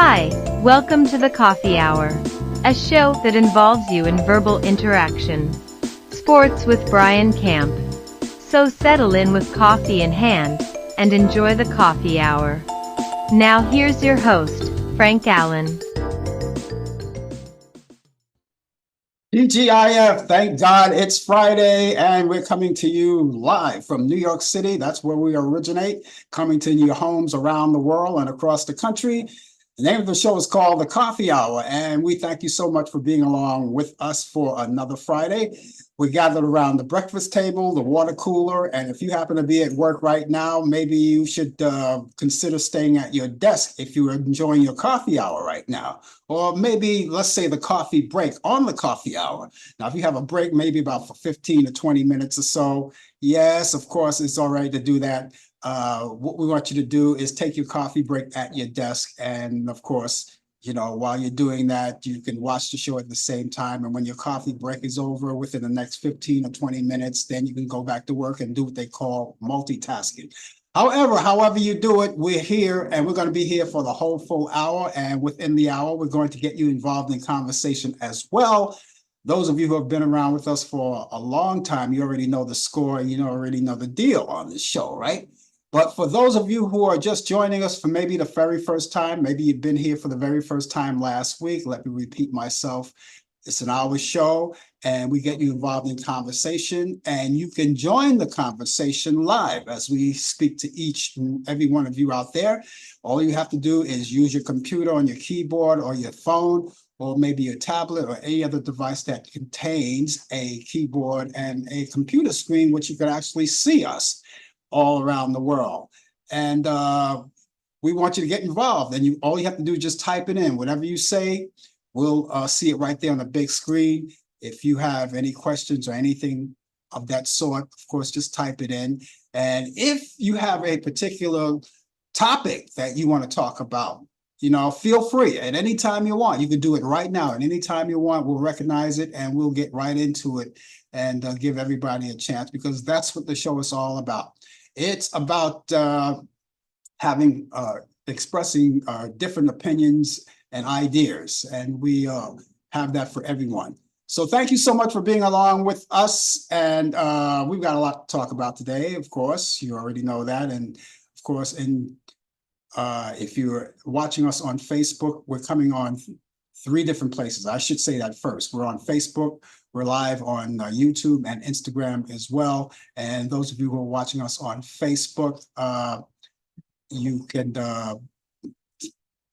Hi, welcome to the Coffee Hour, a show that involves you in verbal interaction. Sports with Brian Camp. So settle in with coffee in hand and enjoy the Coffee Hour. Now here's your host, Frank Allan. TGIF, thank God it's Friday and we're coming to you live from New York City. That's where we originate, coming to your homes around the world and across the country. The name of the show is called The Coffee Hour, and we thank you so much for being along with us for another Friday. We gathered around the breakfast table, the water cooler, and if you happen to be at work right now, maybe you should consider staying at your desk if you are enjoying your coffee hour right now. Or maybe, let's say, the coffee break on the coffee hour. Now, if you have a break, maybe about for 15 to 20 minutes or so, yes, of course, it's all right to do that. What we want you to do is take your coffee break at your desk. And of course, while you're doing that, you can watch the show at the same time. And when your coffee break is over within the next 15 or 20 minutes, then you can go back to work and do what they call multitasking. However you do it, we're here and we're going to be here for the whole full hour. And within the hour, we're going to get you involved in conversation as well. Those of you who have been around with us for a long time, you already know the score and you already know the deal on this show, right? But for those of you who are just joining us for maybe the very first time, maybe you've been here for the very first time last week, let me repeat myself. It's an hour show and we get you involved in conversation, and you can join the conversation live as we speak to each and every one of you out there. All you have to do is use your computer on your keyboard or your phone, or maybe your tablet or any other device that contains a keyboard and a computer screen, which you can actually see us all around the world. And we want you to get involved, and all you have to do is just type it in. Whatever you say, we'll see it right there on the big screen. If you have any questions or anything of that sort, of course, just type it in. And if you have a particular topic that you want to talk about, feel free at any time you want. You can do it right now, and any time you want, we'll recognize it and we'll get right into it and give everybody a chance, because that's what the show is all about. It's about expressing different opinions and ideas, and we have that for everyone. So thank you so much for being along with us, and we've got a lot to talk about today. Of course, you already know that, and of course, if you're watching us on Facebook, we're coming on 3 different places. I should say that first. We're on Facebook. We're live on YouTube and Instagram as well. And those of you who are watching us on Facebook, you can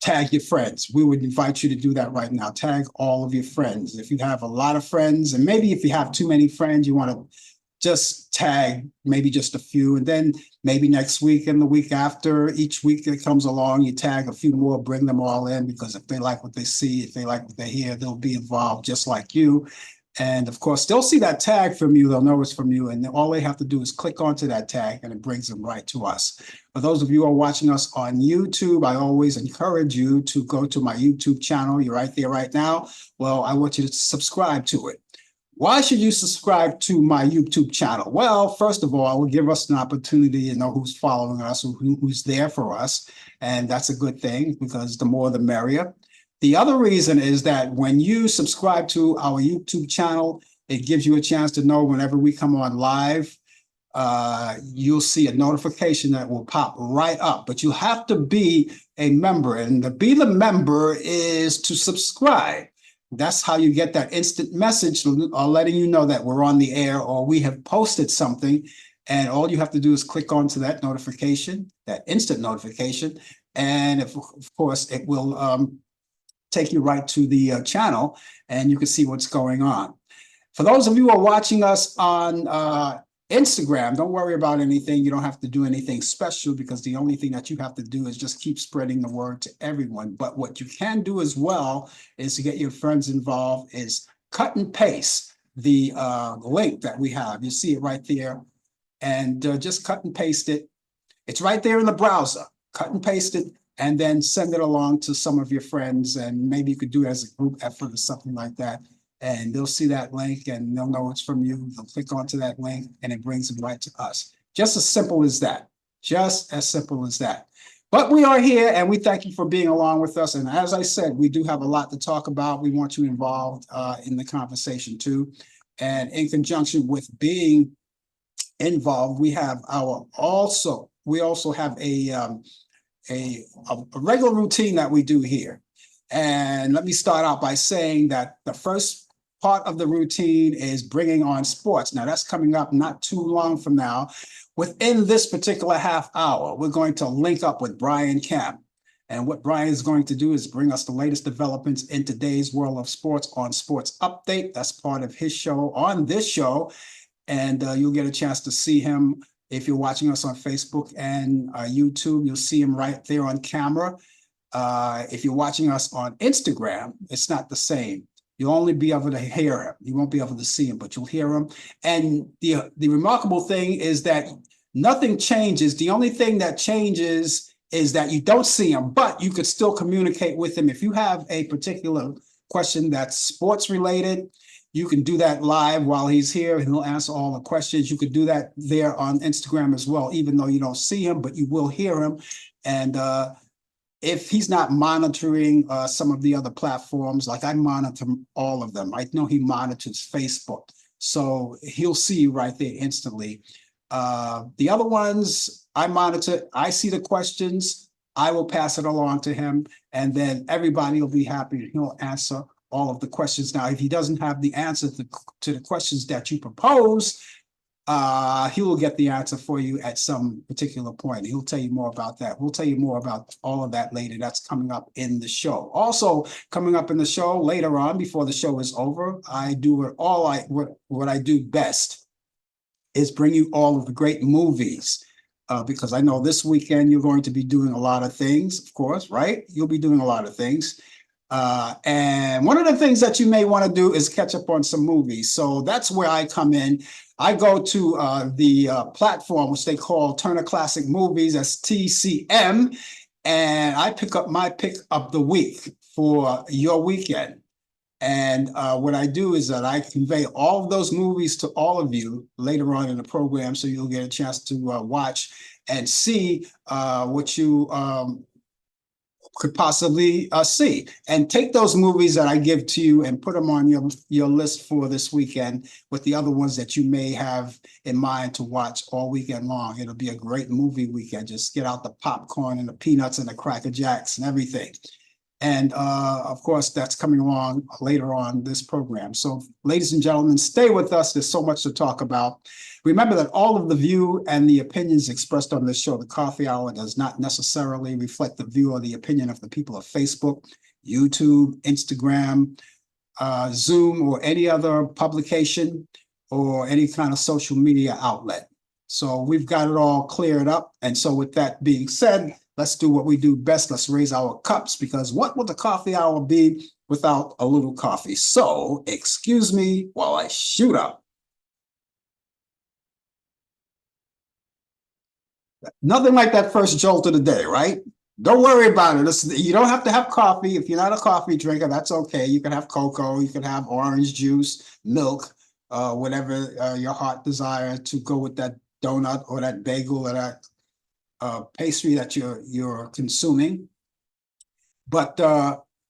tag your friends. We would invite you to do that right now. Tag all of your friends. If you have a lot of friends, and maybe if you have too many friends, you want to just tag maybe just a few, and then maybe next week and the week after, each week that comes along, you tag a few more, bring them all in, because if they like what they see, if they like what they hear, they'll be involved just like you. And of course, they'll see that tag from you, they'll know it's from you, and all they have to do is click onto that tag and it brings them right to us. For those of you who are watching us on YouTube, I always encourage you to go to my YouTube channel. You're right there right now. Well, I want you to subscribe to it. Why should you subscribe to my YouTube channel? Well, first of all, it will give us an opportunity to know who's following us, who's there for us. And that's a good thing, because the more the merrier. The other reason is that when you subscribe to our YouTube channel, it gives you a chance to know whenever we come on live. You'll see a notification that will pop right up, but you have to be a member. And to be the member is to subscribe. That's how you get that instant message letting you know that we're on the air or we have posted something. And all you have to do is click onto that notification, that instant notification. And of course, it will take you right to the channel, and you can see what's going on. For those of you who are watching us on Instagram, don't worry about anything. You don't have to do anything special, because the only thing that you have to do is just keep spreading the word to everyone. But what you can do as well is to get your friends involved, is cut and paste the link that we have. You see it right there, and just cut and paste it. It's right there in the browser. Cut and paste it, and then send it along to some of your friends, and maybe you could do it as a group effort or something like that. And they'll see that link and they'll know it's from you. They'll click onto that link and it brings them right to us. Just as simple as that. Just as simple as that. But we are here and we thank you for being along with us. And as I said, we do have a lot to talk about. We want you involved in the conversation too. And in conjunction with being involved, we also have a regular routine that we do here. And let me start out by saying that the first part of the routine is bringing on sports. Now, that's coming up not too long from now. Within this particular half hour, we're going to link up with Brian Camp. And what Brian is going to do is bring us the latest developments in today's world of sports on Sports Update. That's part of his show on this show. And you'll get a chance to see him if you're watching us on Facebook and YouTube. You'll see him right there on camera. If you're watching us on Instagram, it's not the same. You'll only be able to hear him. You won't be able to see him, but you'll hear him. And the remarkable thing is that nothing changes. The only thing that changes is that you don't see him, but you could still communicate with him. If you have a particular question that's sports related, you can do that live while he's here and he'll answer all the questions. You could do that there on Instagram as well, even though you don't see him, but you will hear him. And if he's not monitoring some of the other platforms, like I monitor all of them. I know he monitors Facebook, so he'll see you right there instantly. The other ones I monitor, I see the questions, I will pass it along to him, and then everybody will be happy. He'll answer all of the questions. Now, if he doesn't have the answer to the questions that you propose, he will get the answer for you at some particular point. He'll tell you more about that. We'll tell you more about all of that later. That's coming up in the show. Also coming up in the show later on, before the show is over, I do what I do best is bring you all of the great movies. Because I know this weekend you're going to be doing a lot of things, of course, right? You'll be doing a lot of things. And one of the things that you may want to do is catch up on some movies. So that's where I come in. I go to the platform, which they call Turner Classic Movies, that's TCM, and I pick up my pick of the week for your weekend. And what I do is that I convey all of those movies to all of you later on in the program, so you'll get a chance to watch and see what you could possibly see, and take those movies that I give to you and put them on your list for this weekend with the other ones that you may have in mind to watch all weekend long. It'll be a great movie weekend. Just get out the popcorn and the peanuts and the Cracker Jacks and everything. And of course, that's coming along later on this program. So ladies and gentlemen, stay with us. There's so much to talk about. Remember that all of the view and the opinions expressed on this show, the Coffee Hour, does not necessarily reflect the view or the opinion of the people of Facebook, YouTube, Instagram, Zoom, or any other publication or any kind of social media outlet. So we've got it all cleared up. And so with that being said, let's do what we do best. Let's raise our cups, because what would the coffee hour be without a little coffee? So excuse me while I shoot up. Nothing like that first jolt of the day, right? Don't worry about it. You don't have to have coffee. If you're not a coffee drinker, that's okay. You can have cocoa, you can have orange juice, milk, whatever your heart desires to go with that donut or that bagel or that pastry that you're consuming. But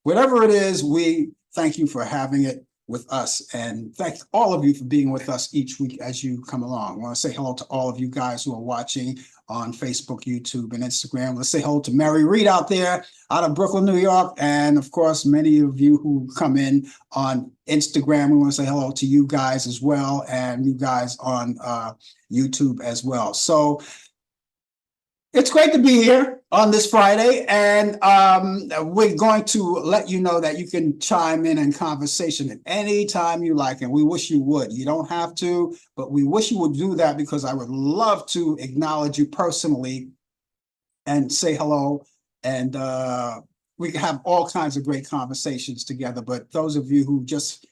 whatever it is, we thank you for having it with us, and thank all of you for being with us each week as you come along. I want to say hello to all of you guys who are watching on Facebook, YouTube, and Instagram. Let's say hello to Mary Reed out there out of Brooklyn, New York, and of course, many of you who come in on Instagram. We want to say hello to you guys as well, and you guys on YouTube as well. So it's great to be here on this Friday, and we're going to let you know that you can chime in conversation at any time you like, and we wish you would. You don't have to, but we wish you would do that, because I would love to acknowledge you personally and say hello, and we can have all kinds of great conversations together. But those of you who just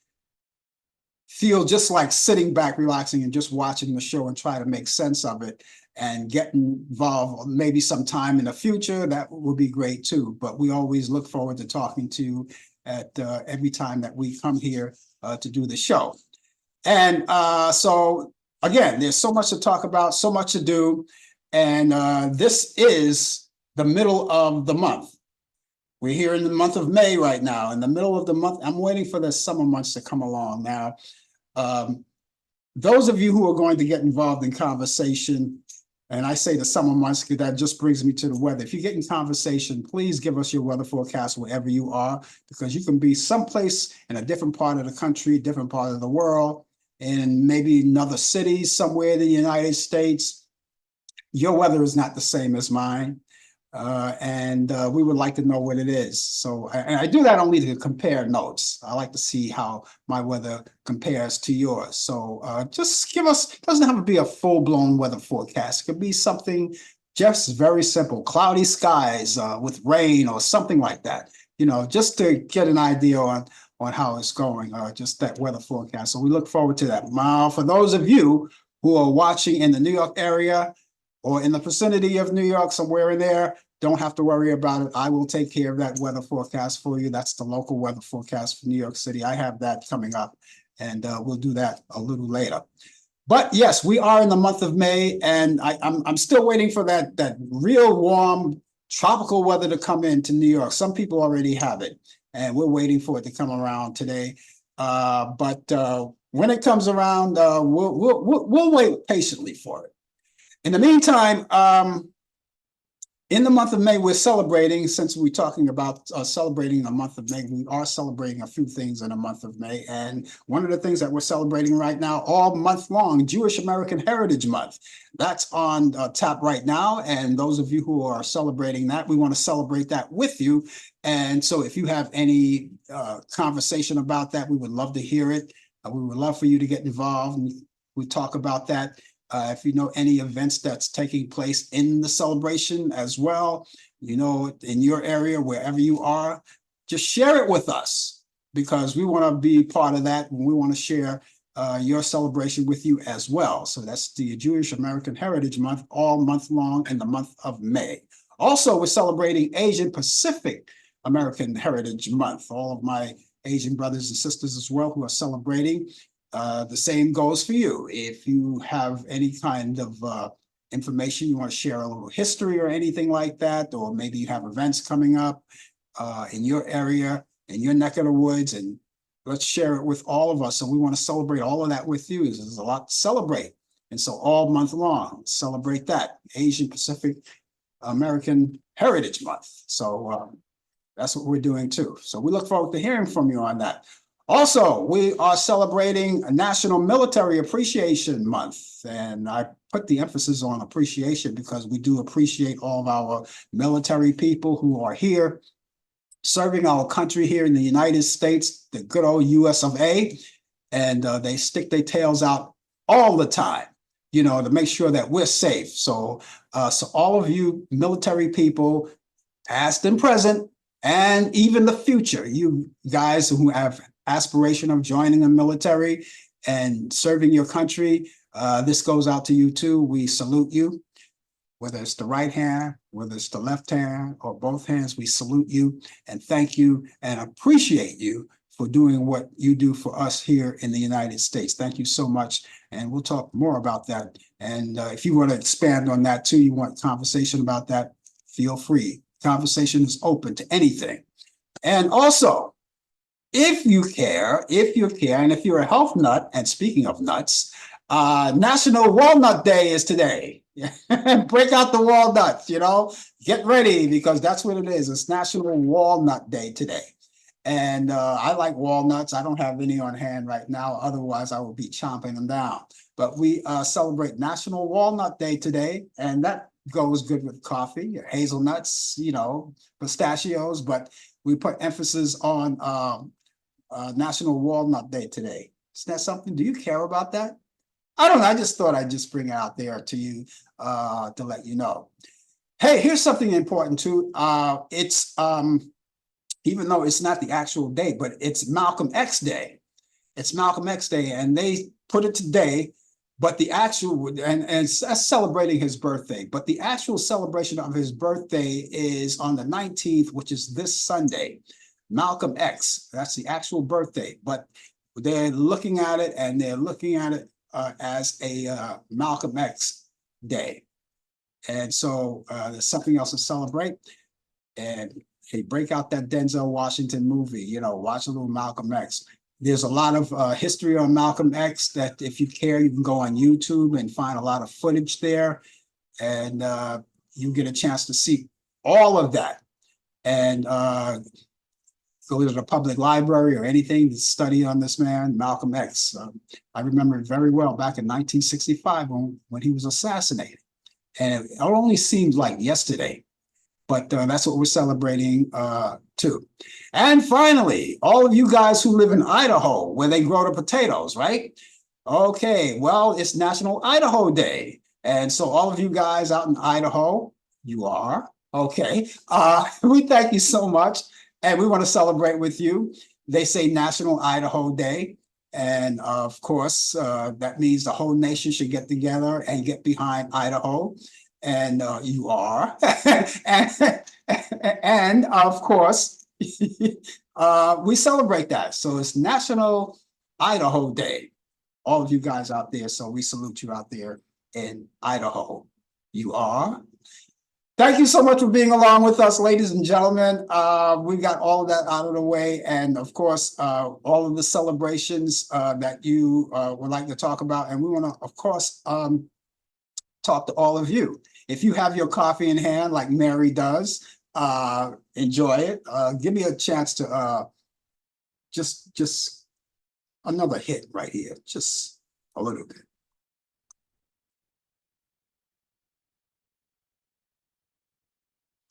feel just like sitting back, relaxing, and just watching the show and try to make sense of it and get involved maybe sometime in the future, that would be great too. But we always look forward to talking to you at every time that we come here to do the show. And so again, there's so much to talk about, so much to do. And this is the middle of the month. We're here in the month of May right now. In the middle of the month, I'm waiting for the summer months to come along now. Those of you who are going to get involved in conversation, and I say the summer months because that just brings me to the weather. If you get in conversation, please give us your weather forecast wherever you are, because you can be someplace in a different part of the country, different part of the world, and maybe another city somewhere in the United States. Your weather is not the same as mine. And we would like to know what it is. So, and I do that only to compare notes. I like to see how my weather compares to yours. So just give us, it doesn't have to be a full-blown weather forecast. It could be something just very simple, cloudy skies with rain or something like that, you know, just to get an idea on how it's going, just that weather forecast. So we look forward to that. Now, for those of you who are watching in the New York area or in the vicinity of New York, somewhere in there, don't have to worry about it. I will take care of that weather forecast for you. That's the local weather forecast for New York City. I have that coming up, and we'll do that a little later. But yes, we are in the month of May, and I'm still waiting for that real warm tropical weather to come into New York. Some people already have it, and we're waiting for it to come around today. But when it comes around, we'll wait patiently for it. In the meantime, in the month of May, we're celebrating, since we're talking about celebrating the month of May, we are celebrating a few things in the month of May. And one of the things that we're celebrating right now, all month long, Jewish American Heritage Month. That's on tap right now. And those of you who are celebrating that, we want to celebrate that with you. And so if you have any conversation about that, we would love to hear it. We would love for you to get involved. And we talk about that. If you know any events that's taking place in the celebration as well, you know, in your area, wherever you are, just share it with us, because we want to be part of that, and we want to share your celebration with you as well. So that's the Jewish American Heritage Month, all month long in the month of May. Also, we're celebrating Asian Pacific American Heritage Month. All of my Asian brothers and sisters as well who are celebrating. The same goes for you. If you have any kind of information, you want to share a little history or anything like that, or maybe you have events coming up in your area, in your neck of the woods, and let's share it with all of us. And we want to celebrate all of that with you. There's a lot to celebrate. And so all month long, celebrate that, Asian Pacific American Heritage Month. So that's what we're doing too. So we look forward to hearing from you on that. Also, we are celebrating a National Military Appreciation Month, and I put the emphasis on appreciation because we do appreciate all of our military people who are here serving our country here in the United States, the good old US of A, and they stick their tails out all the time, you know, to make sure that we're safe. So, so all of you military people, past and present, and even the future, you guys who have aspiration of joining the military and serving your country, this goes out to you too. We salute you, whether it's the right hand, whether it's the left hand, or both hands. We salute you and thank you and appreciate you for doing what you do for us here in the United States. Thank you so much, and we'll talk more about that. And if you want to expand on that too, you want conversation about that, feel free. Conversation is open to anything. And also, if you care, and if you're a health nut, and speaking of nuts, National Walnut Day is today. Break out the walnuts, you know, get ready, because that's what it is. It's National Walnut Day today. And I like walnuts. I don't have any on hand right now. Otherwise, I would be chomping them down. But we celebrate National Walnut Day today, and that goes good with coffee, hazelnuts, you know, pistachios, but we put emphasis on National Walnut Day today. Isn't that something? Do you care about that? I don't know. I just thought I'd just bring it out there to you to let you know. Hey, here's something important too. It's even though it's not the actual day, but it's Malcolm X Day. It's Malcolm X Day, and they put it today. But the actual, and that's celebrating his birthday, but the actual celebration of his birthday is on the 19th, which is this Sunday. Malcolm X, that's the actual birthday, but they're looking at it, and they're looking at it as a Malcolm X Day. And so there's something else to celebrate. And hey, break out that Denzel Washington movie, watch a little Malcolm X. There's a lot of history on Malcolm X that if you care, you can go on YouTube and find a lot of footage there. And you get a chance to see all of that. And go to the public library or anything to study on this man, Malcolm X. I remember it very well back in 1965 when he was assassinated. And it only seems like yesterday, but that's what we're celebrating too. And finally, all of you guys who live in Idaho, where they grow the potatoes, right? Okay, well, it's National Idaho Day. And so all of you guys out in Idaho, you are, okay. We thank you so much. And we want to celebrate with you. They say National Idaho Day. And of course, that means the whole nation should get together and get behind Idaho. And you are. and of course, we celebrate that. So it's National Idaho Day. All of you guys out there. So we salute you out there in Idaho. You are. Thank you so much for being along with us, ladies and gentlemen. We got all of that out of the way. And of course, all of the celebrations that you would like to talk about. And we want to, of course, talk to all of you. If you have your coffee in hand, like Mary does, enjoy it. Give me a chance to just another hit right here, just a little bit.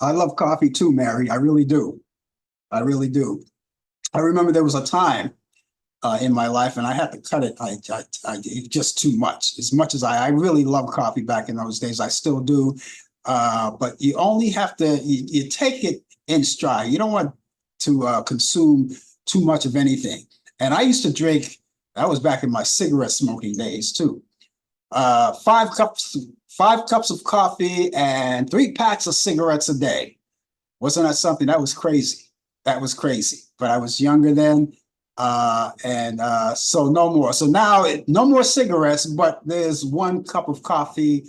I love coffee too, Mary. I really do. I really do. I remember there was a time in my life, and I had to cut it. I just too much. As much as I really love coffee back in those days, I still do. But you only have to you take it in stride. You don't want to consume too much of anything. And I used to drink. That was back in my cigarette smoking days too. 5 cups of coffee and 3 packs of cigarettes a day. Wasn't that something? That was crazy. That was crazy. But I was younger then. So no more. So now no more cigarettes, but there's 1 cup of coffee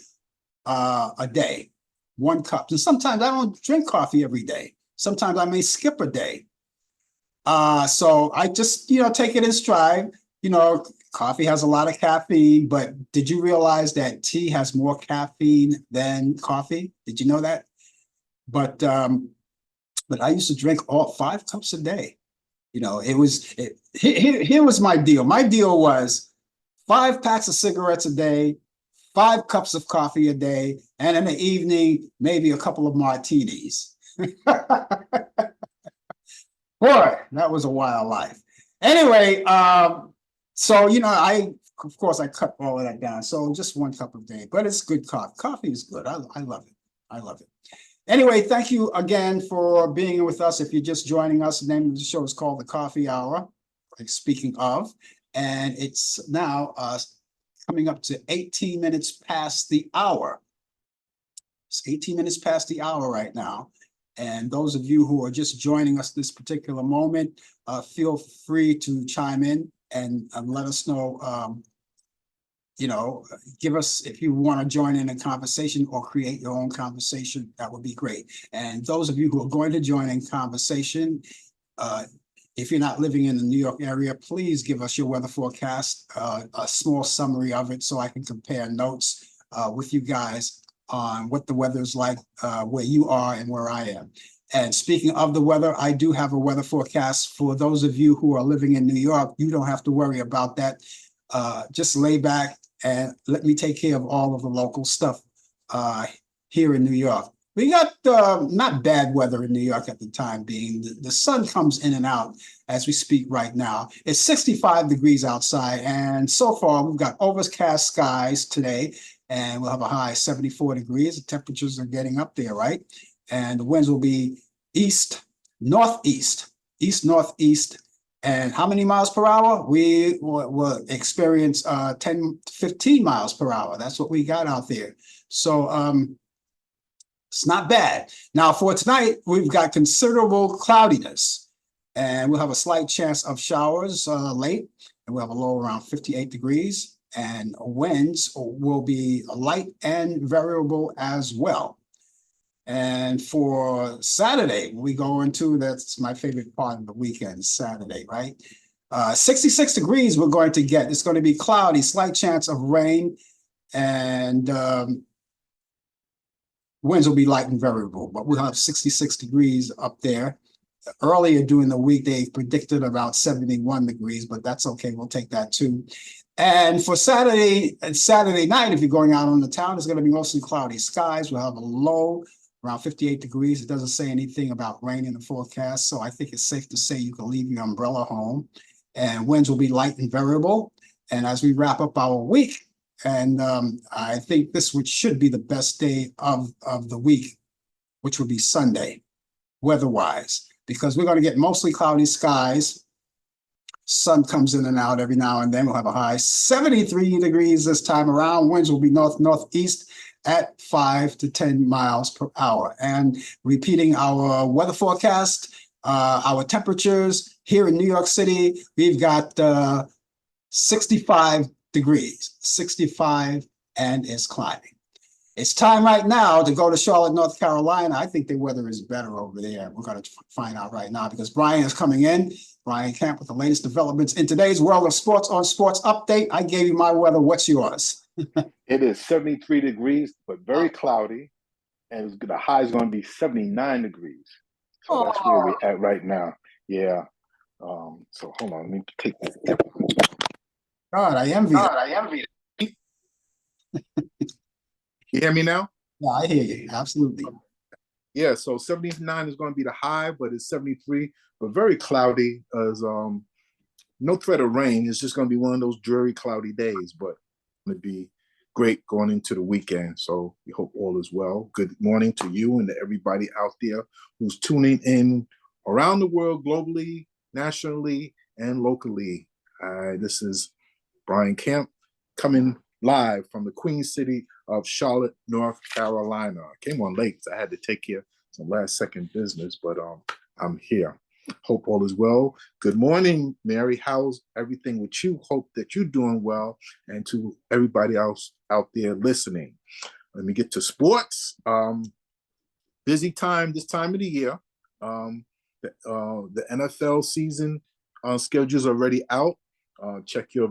a day. 1 cup. And sometimes I don't drink coffee every day. Sometimes I may skip a day. So I just, take it in stride. Coffee has a lot of caffeine, but did you realize that tea has more caffeine than coffee? Did you know that? But I used to drink all 5 cups a day. Here was my deal. My deal was 5 packs of cigarettes a day, 5 cups of coffee a day, and in the evening, maybe a couple of martinis. Boy, that was a wild life. Anyway, so, of course, I cut all of that down. So just 1 cup a day, but it's good coffee. Coffee is good. I love it. I love it. Anyway, thank you again for being with us. If you're just joining us, the name of the show is called The Coffee Hour, like speaking of, and it's now coming up to 18 minutes past the hour. It's 18 minutes past the hour right now. And those of you who are just joining us this particular moment, feel free to chime in and let us know, give us, if you want to join in a conversation or create your own conversation, that would be great. And those of you who are going to join in conversation, if you're not living in the New York area, please give us your weather forecast, a small summary of it so I can compare notes with you guys on what the weather is like where you are and where I am. And speaking of the weather, I do have a weather forecast for those of you who are living in New York. You don't have to worry about that. Just lay back and let me take care of all of the local stuff here in New York. We got not bad weather in New York at the time being. The sun comes in and out as we speak right now. It's 65 degrees outside, and so far we've got overcast skies today, and we'll have a high of 74 degrees. The temperatures are getting up there, right? And the winds will be east-northeast. And how many miles per hour? We will experience 10, 15 miles per hour. That's what we got out there. So it's not bad. Now for tonight, we've got considerable cloudiness, and we'll have a slight chance of showers late, and we'll have a low around 58 degrees. and winds will be light and variable as well. And for Saturday, we go into, that's my favorite part of the weekend, Saturday, right? 66 degrees we're going to get. It's going to be cloudy, slight chance of rain, and winds will be light and variable, but we'll have 66 degrees up there. Earlier during the week, they predicted about 71 degrees, but that's okay. We'll take that too. And for Saturday and Saturday night, if you're going out on the town, it's going to be mostly cloudy skies. We'll have a low around 58 degrees. It doesn't say anything about rain in the forecast, so I think it's safe to say you can leave your umbrella home. And winds will be light and variable. And as we wrap up our week, and I think this should be the best day of the week, which will be Sunday, weather-wise, because we're going to get mostly cloudy skies. Sun comes in and out every now and then. We'll have a high 73 degrees this time around. Winds will be north-northeast at 5 to 10 miles per hour. And repeating our weather forecast, our temperatures here in New York City, we've got 65 degrees, 65, and it's climbing. It's time right now to go to Charlotte, North Carolina. I think the weather is better over there. We're going to find out right now because Brian is coming in. Brian Camp with the latest developments in today's world of sports on Sports Update. I gave you my weather. What's yours? It is 73 degrees, but very cloudy. And the high is going to be 79 degrees. So that's where we're at right now. Yeah. So hold on, let me take this. God, I envy it. You hear me now? Yeah, I hear you. Absolutely. Yeah, so 79 is going to be the high, but it's 73, but very cloudy as no threat of rain. It's just going to be one of those dreary, cloudy days, but it's going to be great going into the weekend. So we hope all is well. Good morning to you and to everybody out there who's tuning in around the world, globally, nationally, and locally. This is Brian Camp coming live from the Queen City of Charlotte, North Carolina. I came on late because I had to take care of some last second business, but I'm here. Hope all is well. Good morning, Mary. How's everything with you? Hope that you're doing well, and to everybody else out there listening. Let me get to sports. Busy time this time of the year. The NFL season schedules already out. Check your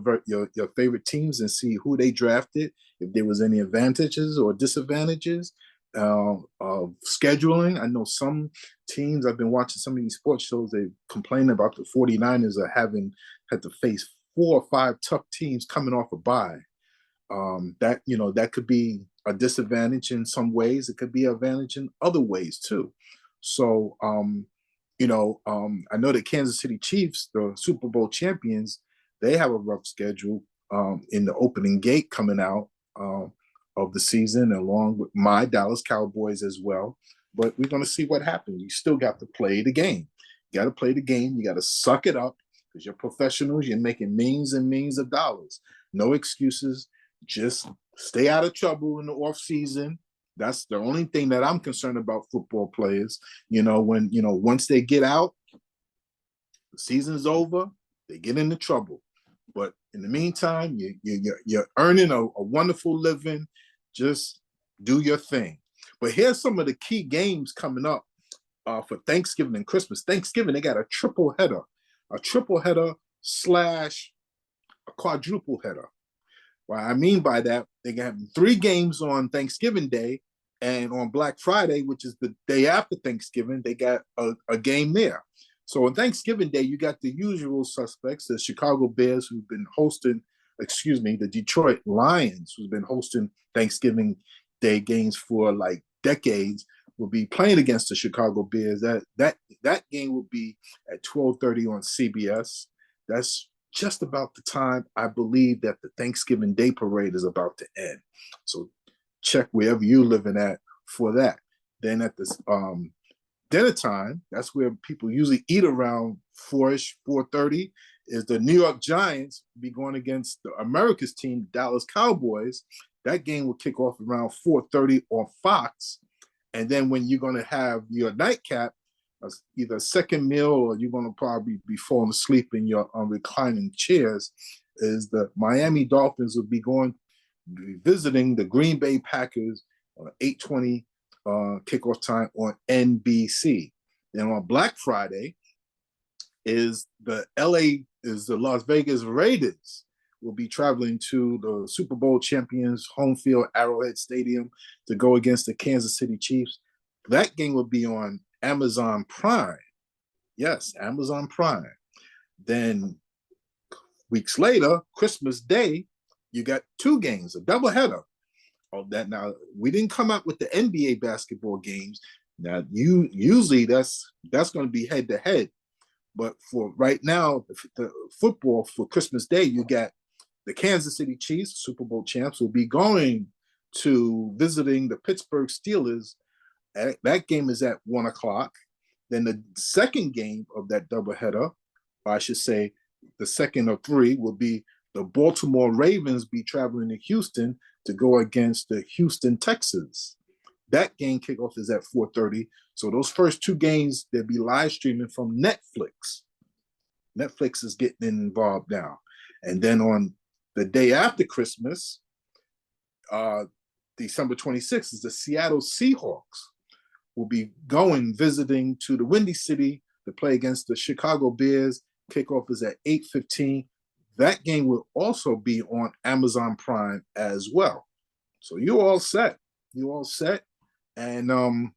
favorite teams and see who they drafted, if there was any advantages or disadvantages of scheduling. I know some teams, I've been watching some of these sports shows, they complain about the 49ers are had to face 4 or 5 tough teams coming off a bye. That could be a disadvantage in some ways. It could be an advantage in other ways too. So, I know the Kansas City Chiefs, the Super Bowl champions, they have a rough schedule in the opening gate coming out of the season, along with my Dallas Cowboys as well. But we're going to see what happens. You still got to play the game. You got to play the game. You got to suck it up because you're professionals. You're making millions and millions of dollars. No excuses. Just stay out of trouble in the off season. That's the only thing that I'm concerned about football players. Once they get out, the season's over, they get into trouble. But in the meantime, you're earning a wonderful living. Just do your thing. But here's some of the key games coming up for Thanksgiving and Christmas. Thanksgiving, they got a triple header / a quadruple header. What I mean by that, they got 3 games on Thanksgiving Day, and on Black Friday, which is the day after Thanksgiving, they got a game there. So on Thanksgiving Day, you got the usual suspects, the Chicago Bears, who've been hosting, the Detroit Lions, who's been hosting Thanksgiving Day games for like decades, will be playing against the Chicago Bears. That game will be at 12:30 on CBS. That's just about the time I believe that the Thanksgiving Day parade is about to end. So check wherever you're living at for that. Then at this dinner time, that's where people usually eat around 4-ish, 4:30, is the New York Giants be going against the America's team, Dallas Cowboys. That game will kick off around 4:30 on Fox. And then when you're going to have your nightcap, either a second meal or you're going to probably be falling asleep in your reclining chairs, is the Miami Dolphins will be visiting the Green Bay Packers on 8:20 kickoff time on NBC. Then on Black Friday is the Las Vegas Raiders will be traveling to the Super Bowl champions home field Arrowhead Stadium to go against the Kansas City Chiefs. That game will be on Amazon Prime. Yes, Amazon Prime. Then weeks later, Christmas Day, you got two games, a doubleheader of that. Now, we didn't come out with the NBA basketball games. Now, usually that's going to be head to head. But for right now, the football for Christmas Day, you got the Kansas City Chiefs, Super Bowl champs, will be going to visiting the Pittsburgh Steelers. That game is at 1 o'clock. Then the second game of that doubleheader, or I should say the second of three, will be the Baltimore Ravens be traveling to Houston to go against the Houston Texans. That game kickoff is at 4:30. So those first two games, they'll be live streaming from Netflix. Netflix is getting involved now. And then on the day after Christmas, December 26th, is the Seattle Seahawks will be visiting to the Windy City to play against the Chicago Bears. Kickoff is at 8:15. That game will also be on Amazon Prime as well. So you're all set. And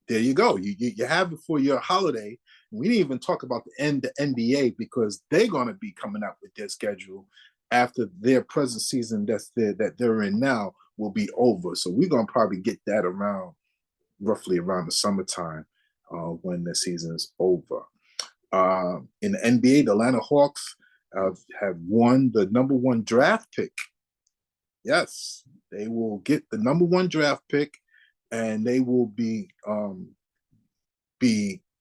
there you go. You have it for your holiday. We didn't even talk about the NBA because they're going to be coming out with their schedule after their present season that they're in now will be over. So we're going to probably get that roughly around the summertime when the season is over. In the NBA, the Atlanta Hawks have won the number one draft pick. Yes, they will get the number one draft pick, and they will be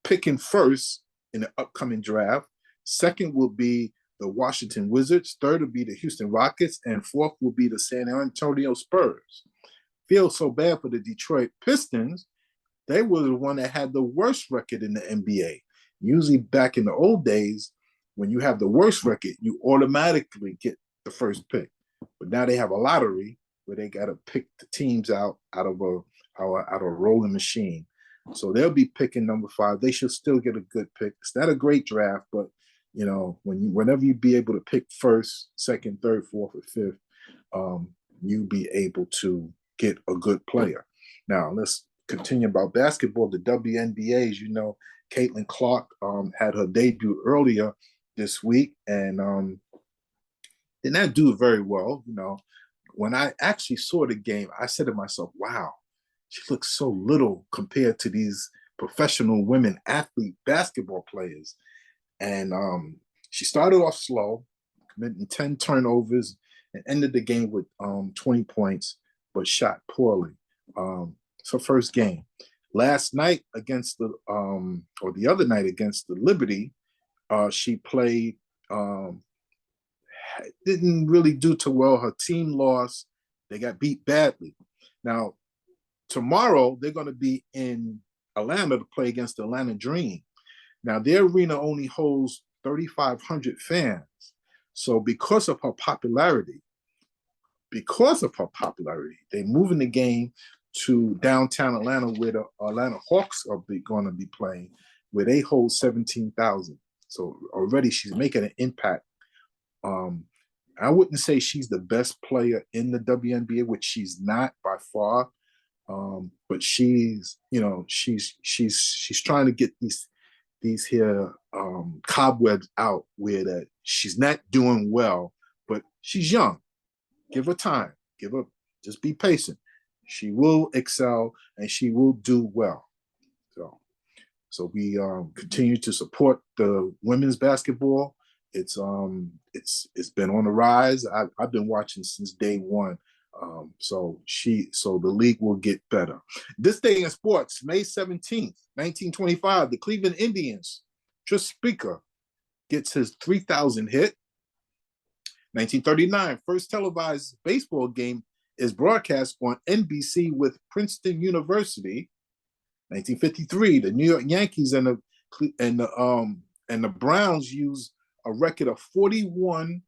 picking first in the upcoming draft. Second will be the Washington Wizards. Third will be the Houston Rockets, and fourth will be the San Antonio Spurs. Feel so bad for the Detroit Pistons. They were the one that had the worst record in the NBA. Usually back in the old days, when you have the worst record, you automatically get the first pick. But now they have a lottery where they got to pick the teams out of a rolling machine. So they'll be picking number 5. They should still get a good pick. It's not a great draft, but whenever you be able to pick first, second, third, fourth, or fifth, you be able to get a good player. Now let's continue about basketball. The WNBA, as you know, Caitlin Clark had her debut earlier this week and did not do very well. When I actually saw the game, I said to myself, wow, she looks so little compared to these professional women athlete basketball players. And she started off slow, committing 10 turnovers, and ended the game with 20 points, but shot poorly. It's her first game. Last night against the other night against the Liberty, she played, didn't really do too well. Her team lost. They got beat badly. Now, tomorrow, they're going to be in Atlanta to play against the Atlanta Dream. Now, their arena only holds 3,500 fans. So because of her popularity, they're moving the game to downtown Atlanta where the Atlanta Hawks are going to be playing, where they hold 17,000. So already she's making an impact. I wouldn't say she's the best player in the WNBA, which she's not by far. But she's trying to get these here cobwebs out where that she's not doing well, but she's young. Give her time. Just be patient. She will excel and she will do well. So we continue to support the women's basketball. It's been on the rise. I've been watching since day one. So the league will get better. This day in sports, May 17th, 1925, the Cleveland Indians, Tris Speaker gets his 3,000 hit. 1939, first televised baseball game is broadcast on NBC with Princeton University. 1953, the New York Yankees and the Browns use a record of 41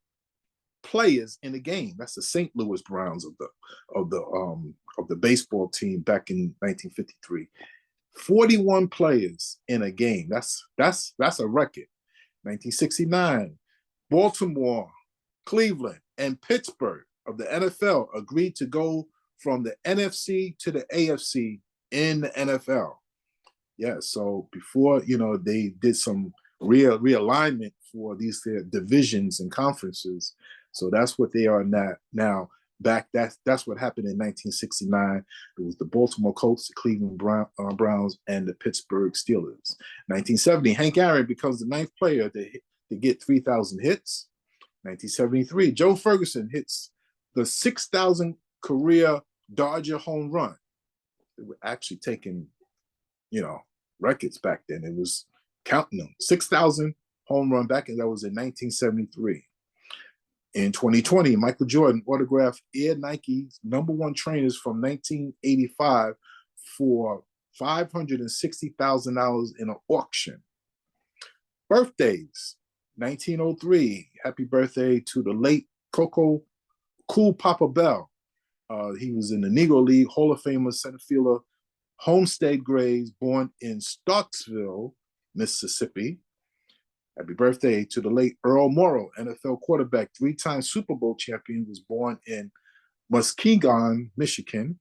players in the game. That's the St. Louis Browns of the baseball team back in 1953. 41 players in a game. That's a record. 1969, Baltimore, Cleveland, and Pittsburgh of the NFL agreed to go from the NFC to the AFC in the NFL. Yeah, so before, they did some realignment for these divisions and conferences. So that's what they are now. That's what happened in 1969. It was the Baltimore Colts, the Cleveland Browns, and the Pittsburgh Steelers. 1970, Hank Aaron becomes the 9th player to get 3,000 hits. 1973, Joe Ferguson hits the 6,000 career Dodger home run. They were actually taking, records back then. It was counting them. 6,000 home run back, and that was in 1973. In 2020, Michael Jordan autographed Air Nike's #1 trainers from 1985 for $560,000 in an auction. Birthdays, 1903, happy birthday to the late Coco Cool Papa Bell. He was in the Negro League Hall of Famer center fielder Homestead Graves, born in Starksville, Mississippi. Happy birthday to the late Earl Morrall, NFL quarterback, 3-time Super Bowl champion, was born in Muskegon, Michigan,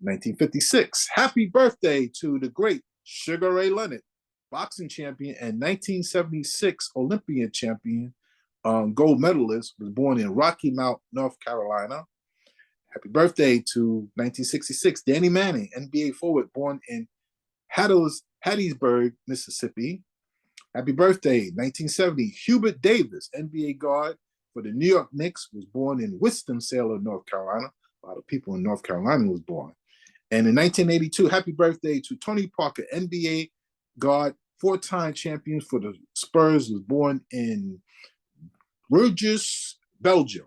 1956. Happy birthday to the great Sugar Ray Leonard, boxing champion and 1976 Olympian champion, gold medalist, was born in Rocky Mount, North Carolina. Happy birthday to 1966 Danny Manning, NBA forward, born in Hattiesburg, Mississippi. Happy birthday, 1970, Hubert Davis, NBA guard for the New York Knicks, was born in Winston-Salem, North Carolina. A lot of people in North Carolina was born. And in 1982, happy birthday to Tony Parker, NBA guard, 4-time champion for the Spurs, was born in Bruges, Belgium.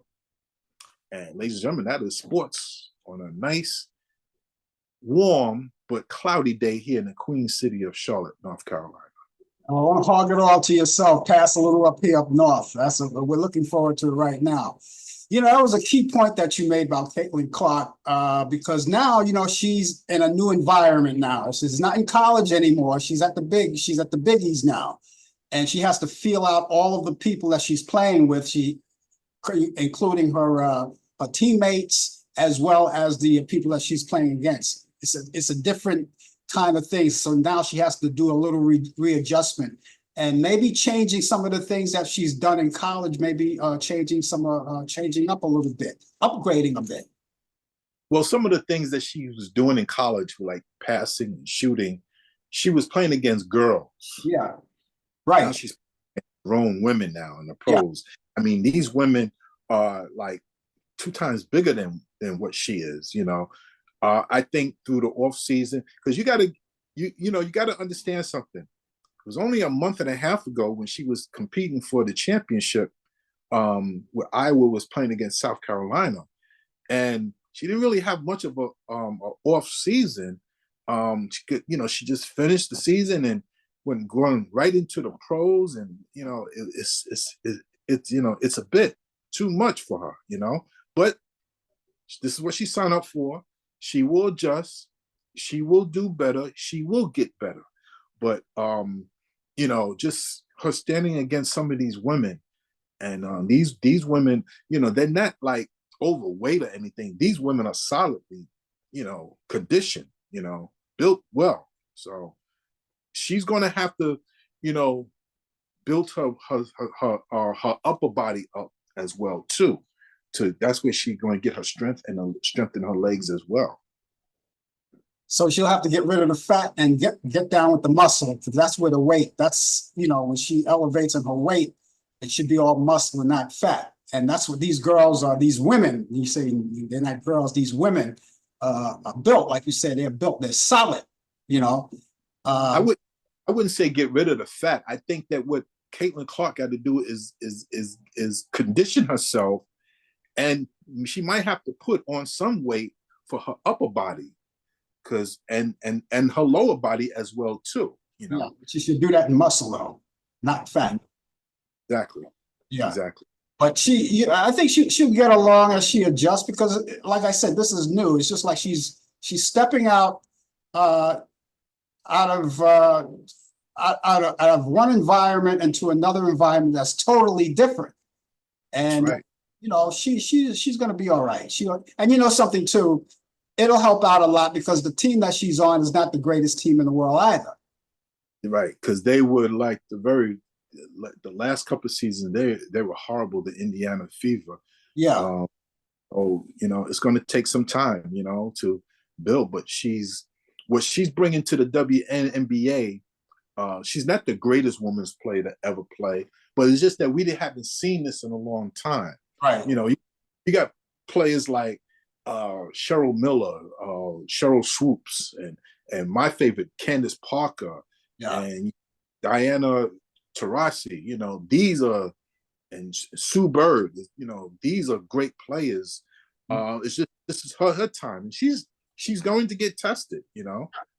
And ladies and gentlemen, that is sports on a nice, warm, but cloudy day here in the Queen City of Charlotte, North Carolina. I want to hog it all to yourself. Pass a little up here up north. We're looking forward to it right now. That was a key point that you made about Caitlin Clark, because now, she's in a new environment now. She's not in college anymore. She's at the biggies now. And she has to feel out all of the people that she's playing with, including her teammates, as well as the people that she's playing against. It's a different kind of thing. So now she has to do a little readjustment, and maybe changing some of the things that she's done in college, maybe changing up a little bit, upgrading a bit. Well, some of the things that she was doing in college, like passing and shooting, she was playing against girls. Yeah, right. Now she's grown women now in the pros. Yeah. I mean, these women are like 2 times bigger than what she is. I think through the off season, because you got to understand something. It was only a month and a half ago when she was competing for the championship, where Iowa was playing against South Carolina, and she didn't really have much of a off season. She just finished the season and went going right into the pros, and it's a bit too much for her, but this is what she signed up for. She will adjust. She will do better. She will get better. But, just her standing against some of these women, and these women, they're not like overweight or anything. These women are solidly, conditioned, built well. So she's going to have to, build her upper body up as well, too. That's where she's going to get her strength and strengthen her legs as well. So she'll have to get rid of the fat and get down with the muscle, because that's where the weight. That's when she elevates in her weight, it should be all muscle and not fat. And that's what these girls are. These women, you say they're not girls. These women are built, like you said, they're built. They're solid. I wouldn't say get rid of the fat. I think that what Caitlin Clark got to do is condition herself. And she might have to put on some weight for her upper body, and her lower body as well too. She should do that in muscle though, not fat. Exactly. Yeah. Exactly. But I think she'll get along as she adjusts because, like I said, this is new. It's just like she's stepping out, uh, out of out of one environment into another environment that's totally different. That's And right. she's going to be all right. And you know something too, it'll help out a lot because the team that she's on is not the greatest team in the world either. Right, because they were like the last couple of seasons they were horrible. The Indiana Fever. Yeah, Um, oh, it's going to take some time, to build. But what she's bringing to the WNBA. She's not the greatest women's player to ever play, but it's just that we haven't seen this in a long time. right. You got players like Cheryl Miller, Cheryl Swoops, and my favorite Candace Parker, Yeah, and Diana Taurasi. These are, and Sue Bird. These are great players. It's just this is her time, and she's going to get tested.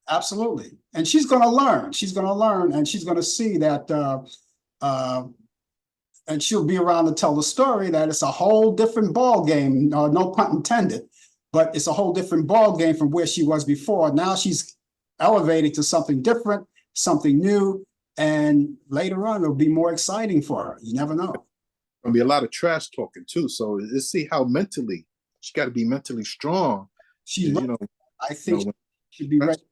absolutely. And she's going to learn. She's going to learn, and she's going to see that. Uh, and she'll be around to tell the story that it's a whole different ball game. No pun intended, but it's a whole different ball game from where she was before. Now she's elevated to something different, something new, and later on it'll be more exciting for her. You never know. Gonna be a lot of trash talking too. So let's see how mentally she got to be mentally strong. She's You ready. know, I think she should be ready.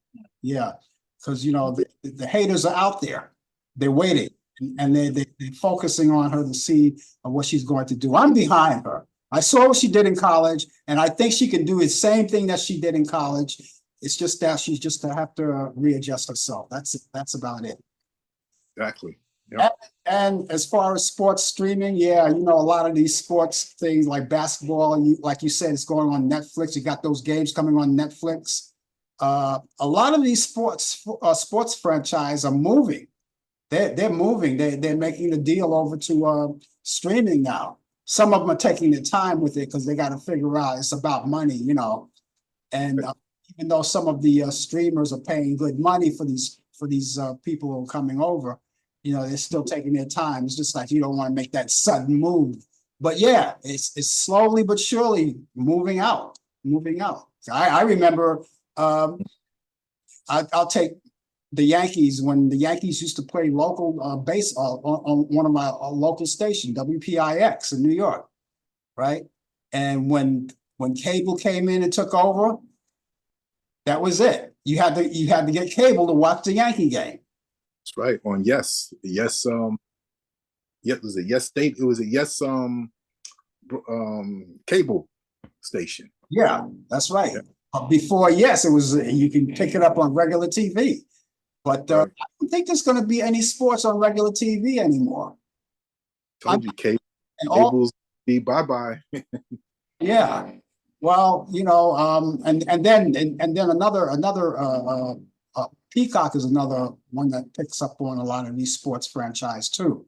Yeah, because the haters are out there. They're waiting, and they're focusing on her to see what she's going to do. I'm behind her. I saw what she did in college, and I think she can do the same thing that she did in college. It's just that she's just to have to readjust herself. That's about it. exactly. Yep. And as far as sports streaming, yeah, a lot of these sports things like basketball, and like you said, it's going on Netflix. You got those games coming on Netflix. A lot of these sports franchise are moving. They're moving. They're making the deal over to streaming now. Some of them are taking their time with it because they got to figure out it's about money, And even though some of the streamers are paying good money for these people who are coming over, they're still taking their time. It's just like you don't want to make that sudden move. But yeah, it's slowly but surely moving out, moving out. I remember I'll take the Yankees when the Yankees used to play local baseball on one of my local stations, WPIX in New York, right? And when cable came in and took over, that was it. You had to get cable to watch the Yankee game. That's right. On it was a Yes State. It was a Yes cable station. Yeah, that's right. Yeah. Before, yes, it was. You can pick it up on regular TV, but right. I don't think there's going to be any sports on regular TV anymore. Told you, cables be bye. Yeah. Well, and then another Peacock is another one that picks up on a lot of these sports franchise too.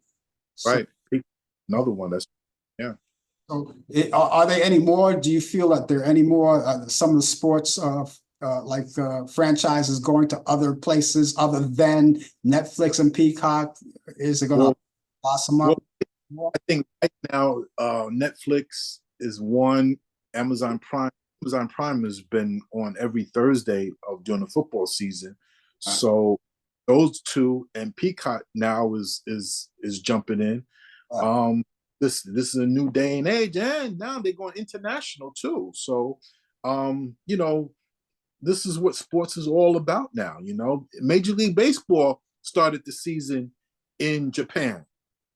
Right. So, another one that's yeah. So are there any more? Do you feel that there are any more some of the sports franchises going to other places other than Netflix and Peacock? Is it going to blossom up? I think right now Netflix is one. Amazon Prime has been on every Thursday during the football season. So those two, and Peacock now is jumping in. This is a new day and age, and now they're going international too. So this is what sports is all about now. Major League Baseball started the season in Japan.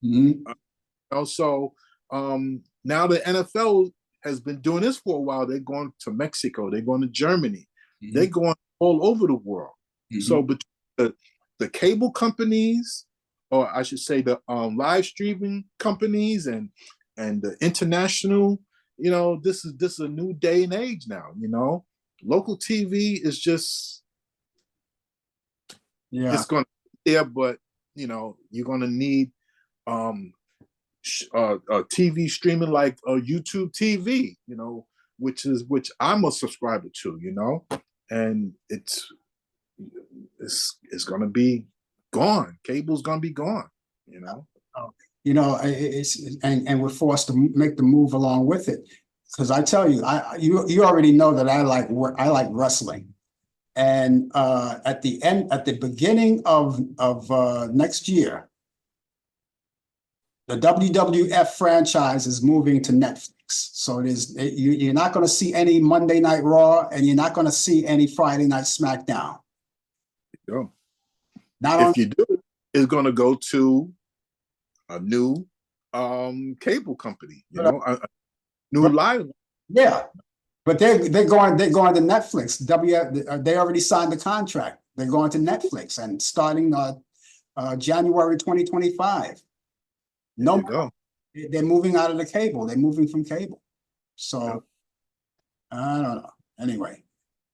Mm-hmm. So now the NFL has been doing this for a while. They're going to Mexico. They're going to Germany. Mm-hmm. They're going all over the world. Mm-hmm. So between the cable companies, or I should say the live streaming companies and the international, this is a new day and age now. Local TV is just it's going to be there, but you're going to need TV streaming like YouTube TV, which I'm a subscriber to, and it's going to be gone. Cable's going to be gone, Oh, you know, and we're forced to make the move along with it. Because I tell you, you already know that I like wrestling. And at the beginning of next year, the WWF franchise is moving to Netflix. So you're not going to see any Monday Night Raw, and you're not going to see any Friday Night SmackDown. Go. Not on. If you do, it's going to go to a new cable company, you know, a new live. Yeah, but they're going to Netflix. They already signed the contract. They're going to Netflix and starting January 2025. No, Go. They're moving out of the cable. They're moving from cable. So I don't know. Anyway,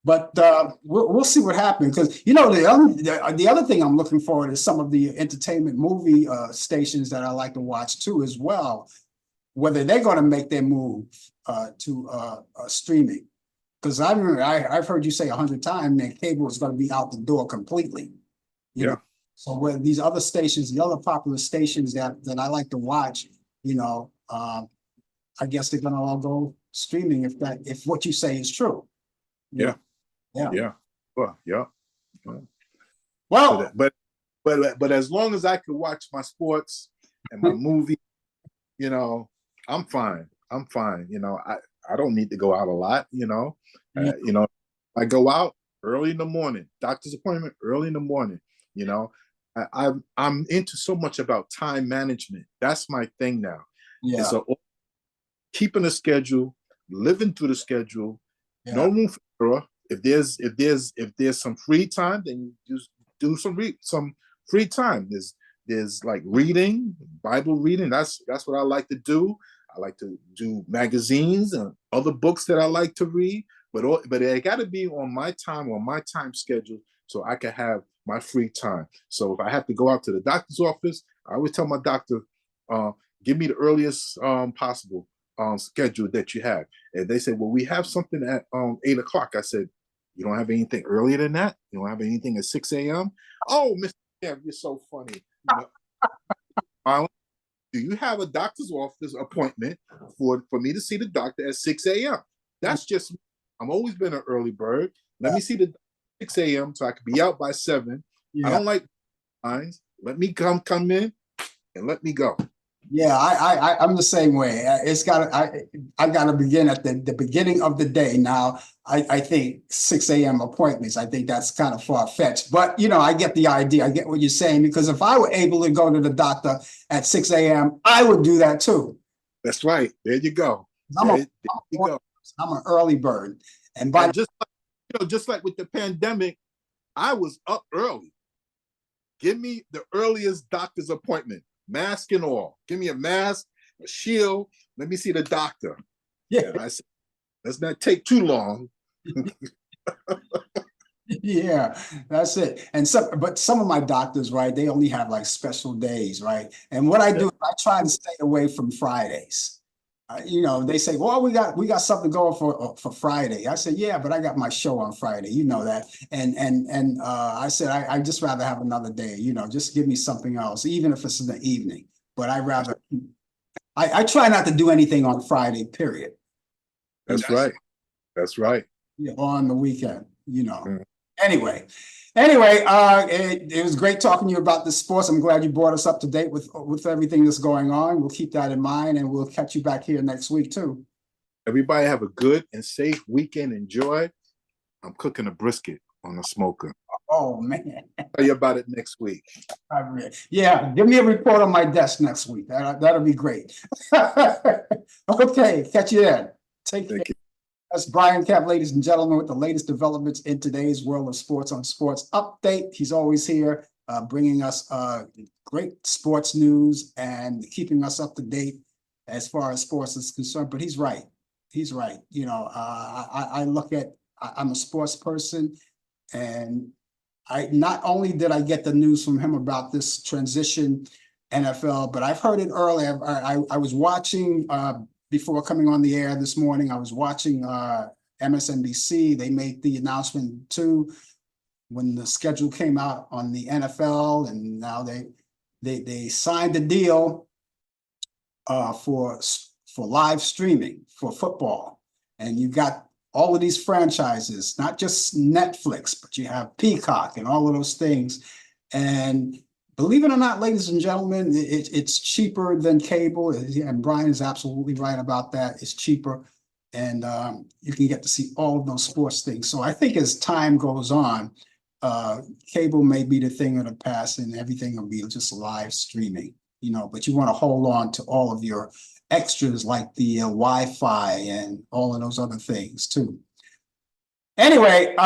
but we'll see what happens, because you know the other thing I'm looking forward is some of the entertainment movie stations that I like to watch too as well, whether they're going to make their move to streaming. Because I've heard you say 100 times that cable is going to be out the door completely. You know? So where these other stations, the other popular stations that I like to watch, you know, I guess they're going to all go streaming if what you say is true. Yeah. Well, Well, but as long as I could watch my sports and my movie, you know, I'm fine. You know, I don't need to go out a lot. You know, you know, I go out early in the morning, doctor's appointment early in the morning. You know, I'm into so much about time management. That's my thing now. Yeah. So keeping a schedule, living through the schedule, no room for error. If there's some free time, then you just do some free time. There's like reading, Bible reading. That's what I like to do. I like to do magazines and other books that I like to read, but it got to be on my time schedule, so I can have my free time. So if I have to go out to the doctor's office, I always tell my doctor, give me the earliest possible schedule that you have. And they said, well, we have something at 8 o'clock. I said, you don't have anything earlier than that? You don't have anything at 6 a.m.? Oh, Mr. Kev, you're so funny. You know, do you have a doctor's office appointment for me to see the doctor at 6 a.m.? That's just, I'm always been an early bird. Let me see the 6 a.m. so I can be out by 7. I don't like lines. Let me come in and let me go. Yeah, I'm the same way. I got to begin at the beginning of the day. Now, I think 6 a.m. appointments, I think that's kind of far-fetched. But, you know, I get the idea. I get what you're saying, because if I were able to go to the doctor at 6 a.m., I would do that too. That's right. There you go. I'm an early bird. And just like with the pandemic, I was up early. Give me the earliest doctor's appointment. Mask and all. Give me a mask, a shield. Let me see the doctor. Yeah. And I said, let's not take too long. Yeah, that's it. But some of my doctors, right, they only have like special days, right? And what I do, I try to stay away from Fridays. You know, they say, well, we got something going for Friday. I said, yeah, but I got my show on Friday. You know that. And I said, I just rather have another day. You know, just give me something else, even if it's in the evening. But I try not to do anything on Friday, period. That's right. That's right. Yeah, on the weekend, you know. Anyway, it was great talking to you about the sports. I'm glad you brought us up to date with everything that's going on. We'll keep that in mind, and we'll catch you back here next week too. Everybody have a good and safe weekend. Enjoy. I'm cooking a brisket on a smoker. Oh man! Tell you about it next week. Yeah, give me a report on my desk next week. That'll be great. Okay, catch you then. Take care. That's Brian Camp, ladies and gentlemen, with the latest developments in today's world of sports on Sports Update. He's always here bringing us great sports news and keeping us up to date as far as sports is concerned. But he's right. He's right. You know, I'm a sports person, and not only did I get the news from him about this transition NFL, but I've heard it earlier. I was watching before coming on the air this morning. I was watching MSNBC. They made the announcement too when the schedule came out on the NFL, and now they signed the deal for live streaming for football, and you got all of these franchises, not just Netflix, but you have Peacock and all of those things. And believe it or not, ladies and gentlemen, it's cheaper than cable, and Brian is absolutely right about that. It's cheaper, and you can get to see all of those sports things. So I think as time goes on, cable may be the thing of the past, and everything will be just live streaming, but you want to hold on to all of your extras like the Wi-Fi and all of those other things too. Anyway,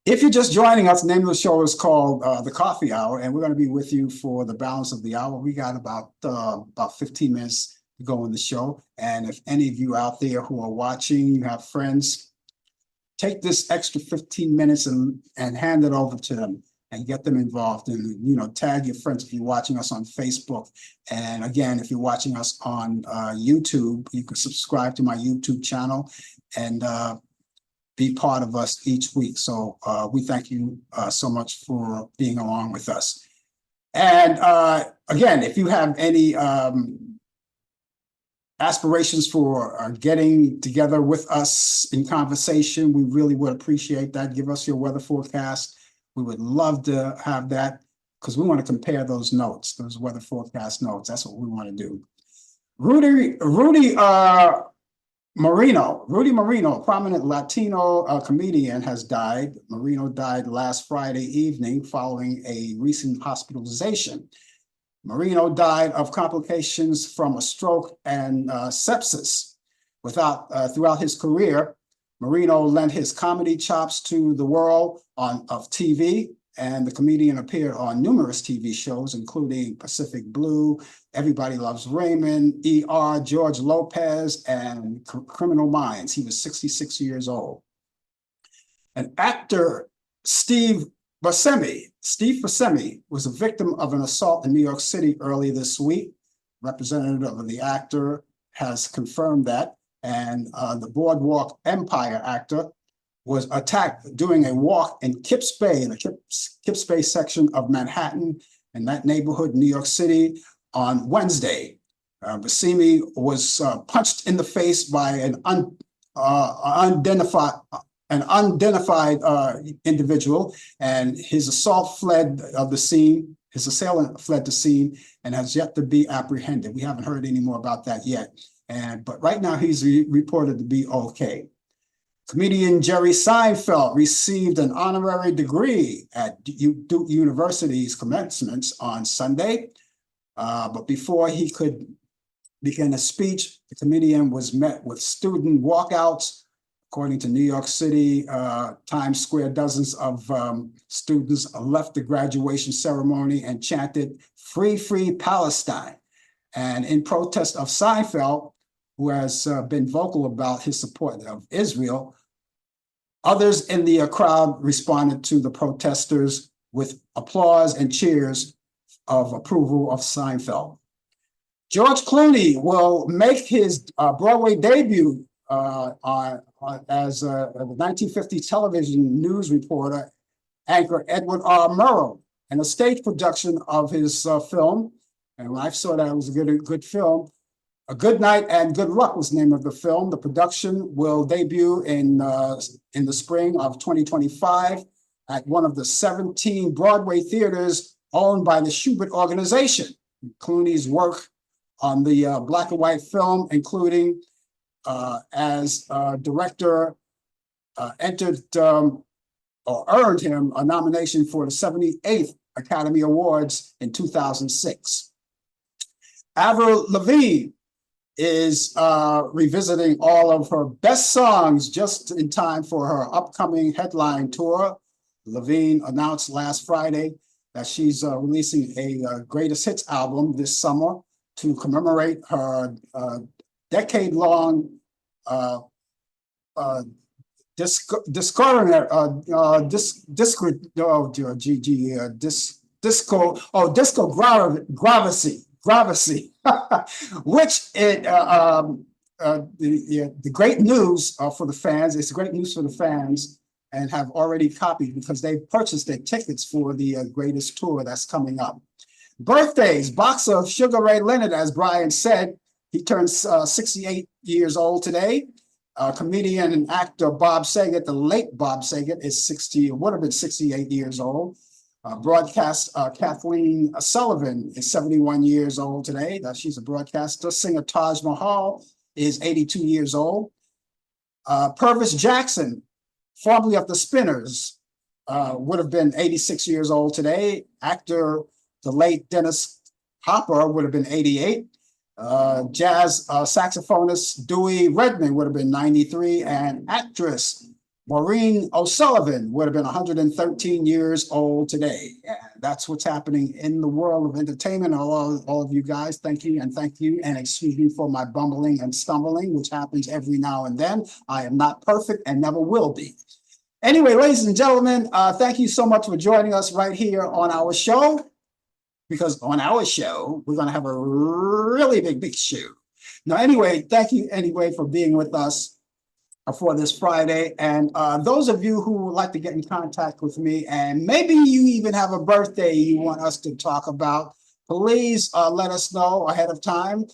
if you're just joining us, the name of the show is called The Coffee Hour, and we're going to be with you for the balance of the hour. We got about 15 minutes to go in the show. And if any of you out there who are watching, you have friends, take this extra 15 minutes and hand it over to them and get them involved, and tag your friends if you're watching us on Facebook. And again, if you're watching us on YouTube, you can subscribe to my YouTube channel and be part of us each week. So we thank you so much for being along with us. And again, if you have any aspirations for getting together with us in conversation, we really would appreciate that. Give us your weather forecast. We would love to have that, because we want to compare those notes, those weather forecast notes. That's what we want to do. Rudy Marino, a prominent Latino comedian, has died. Marino died last Friday evening following a recent hospitalization. Marino died of complications from a stroke and sepsis. Throughout his career, Marino lent his comedy chops to the world of TV, and the comedian appeared on numerous TV shows, including Pacific Blue, Everybody Loves Raymond, ER, George Lopez, and Criminal Minds. He was 66 years old. And actor Steve Buscemi was a victim of an assault in New York City early this week. Representative of the actor has confirmed that. And the Boardwalk Empire actor was attacked during a walk in Kips Bay, in the Kips Bay section of Manhattan, in that neighborhood, New York City, on Wednesday. Buscemi was punched in the face by an unidentified individual, and his assailant fled the scene and has yet to be apprehended. We haven't heard any more about that yet. But right now he's reported to be okay. Comedian Jerry Seinfeld received an honorary degree at Duke University's commencements on Sunday. But before he could begin a speech, the comedian was met with student walkouts. According to New York City Times Square, dozens of students left the graduation ceremony and chanted, "Free, free Palestine." And in protest of Seinfeld, who has been vocal about his support of Israel, others in the crowd responded to the protesters with applause and cheers of approval of Seinfeld. George Clooney will make his Broadway debut as a 1950 television news reporter, anchor Edward R. Murrow, in a stage production of his film. And when I saw that, it was a good film. A Good Night and Good Luck was the name of the film. The production will debut in the spring of 2025 at one of the 17 Broadway theaters owned by the Shubert Organization. Clooney's work on the black and white film, including as director, earned him a nomination for the 78th Academy Awards in 2006. Avril Lavigne is revisiting all of her best songs just in time for her upcoming headline tour. Lavigne announced last Friday that she's releasing a greatest hits album this summer to commemorate her decade-long discography, which the great news for the fans. It's great news for the fans, and have already copied because they've purchased their tickets for the greatest tour that's coming up. Birthdays, boxer Sugar Ray Leonard, as Brian said, he turns 68 years old today. Comedian and actor Bob Saget, the late Bob Saget, is 60, would have been 68 years old. Broadcast Kathleen Sullivan is 71 years old today. She's a broadcaster. Singer Taj Mahal is 82 years old. Purvis Jackson, formerly of the Spinners, would have been 86 years old today. Actor, the late Dennis Hopper, would have been 88. Jazz saxophonist Dewey Redman would have been 93, and actress Maureen O'Sullivan would have been 113 years old today. And that's what's happening in the world of entertainment. All of you guys, thank you, and excuse me for my bumbling and stumbling, which happens every now and then. I am not perfect and never will be. Anyway, ladies and gentlemen, thank you so much for joining us right here on our show. Because on our show, we're going to have a really big show. Now, anyway, thank you anyway for being with us for this Friday. And those of you who would like to get in contact with me, and maybe you even have a birthday you want us to talk about, please let us know ahead of time.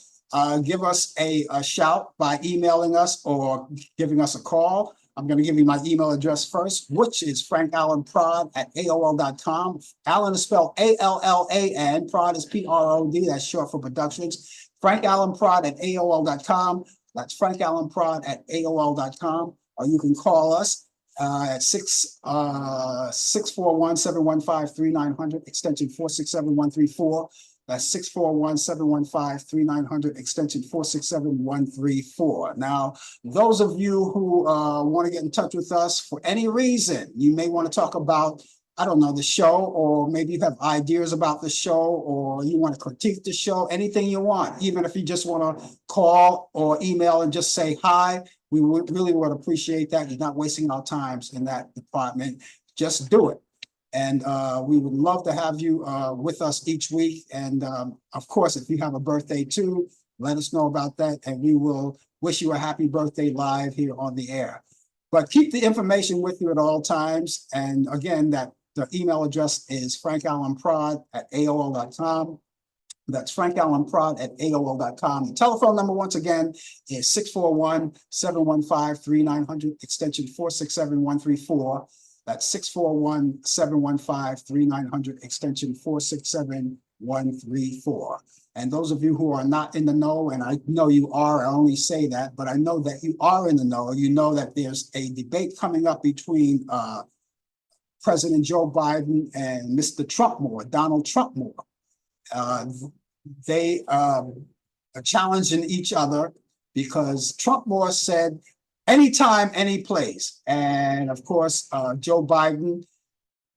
Give us a shout by emailing us or giving us a call. I'm going to give you my email address first, which is frankallanprod@aol.com. Allan is spelled A-L-L-A-N. Prod is P-R-O-D. That's short for productions. frankallanprod@aol.com. That's frankallanprod@aol.com. Or you can call us at 641-715-3900, extension 467134. That's 641-715-3900, extension 467134. Now, those of you who want to get in touch with us for any reason, you may want to talk about, I don't know, the show, or maybe you have ideas about the show, or you want to critique the show, anything you want, even if you just want to call or email and just say hi, we really would appreciate that. You're not wasting our times in that department. Just do it. And we would love to have you with us each week. And of course, if you have a birthday too, let us know about that. And we will wish you a happy birthday live here on the air. But keep the information with you at all times. And again, the email address is frankallanprod@aol.com. That's frankallanprod@aol.com. The telephone number, once again, is 641-715-3900, extension 467134. That's 641-715-3900, extension 467134. And those of you who are not in the know, and I know you are, I only say that, but I know that you are in the know. You know that there's a debate coming up between President Joe Biden and Mr. Trumpmore, Donald Trumpmore. They are challenging each other because Trumpmore said, anytime, any place. And of course, Joe Biden,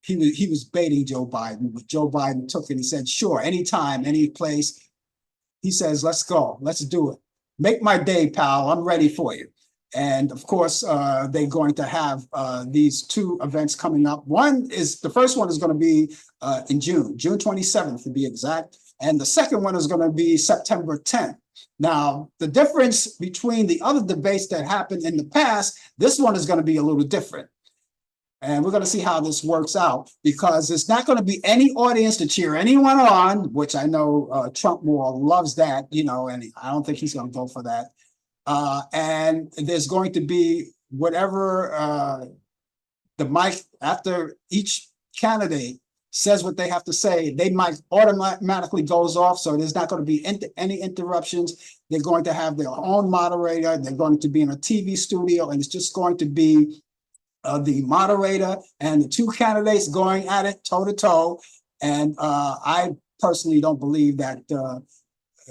he was baiting Joe Biden, but Joe Biden took it and said, sure, anytime, any place. He says, let's go, let's do it. Make my day, pal, I'm ready for you. And of course, they're going to have these two events coming up. The first one is going to be in June 27th to be exact. And the second one is going to be September 10th. Now, the difference between the other debates that happened in the past, this one is going to be a little different. And we're going to see how this works out, because there's not going to be any audience to cheer anyone on, which I know Trump more loves that, you know, and I don't think he's going to go for that. And there's going to be whatever the mic, after each candidate says what they have to say, they mic automatically goes off. So there's not going to be any interruptions. They're going to have their own moderator. They're going to be in a TV studio, and it's just going to be the moderator and the two candidates going at it toe to toe. And I personally don't believe that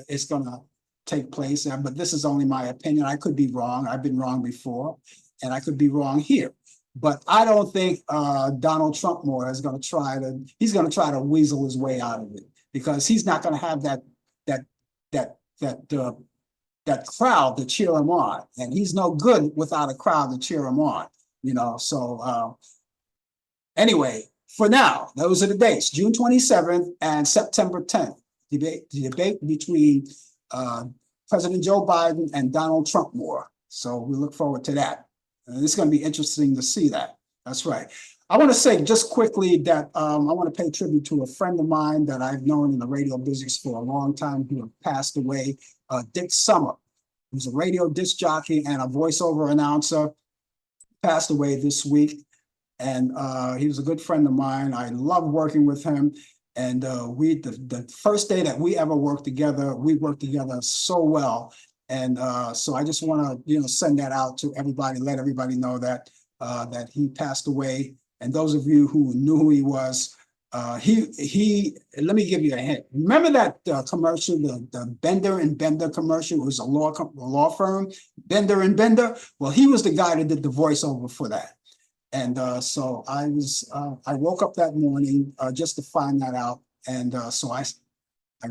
it's going to take place. But this is only my opinion. I could be wrong. I've been wrong before, and I could be wrong here. But I don't think Donald Trump more is going to try to. He's going to try to weasel his way out of it, because he's not going to have that crowd to cheer him on, and he's no good without a crowd to cheer him on. You know. So anyway, for now, those are the dates: June 27th and September 10th. The debate between President Joe Biden and Donald Trump more. So we look forward to that. And it's going to be interesting to see that. That's right. I want to say just quickly that I want to pay tribute to a friend of mine that I've known in the radio business for a long time who passed away, Dick Summer. He's a radio disc jockey and a voiceover announcer, passed away this week. And he was a good friend of mine. I loved working with him. And the first day that we ever worked together, we worked together so well. And so I just want to, send that out to everybody, let everybody know that that he passed away. And those of you who knew who he was, let me give you a hint. Remember that commercial, the Bender and Bender commercial? It was a law firm, Bender and Bender. Well, he was the guy that did the voiceover for that. And so I woke up that morning just to find that out. And so I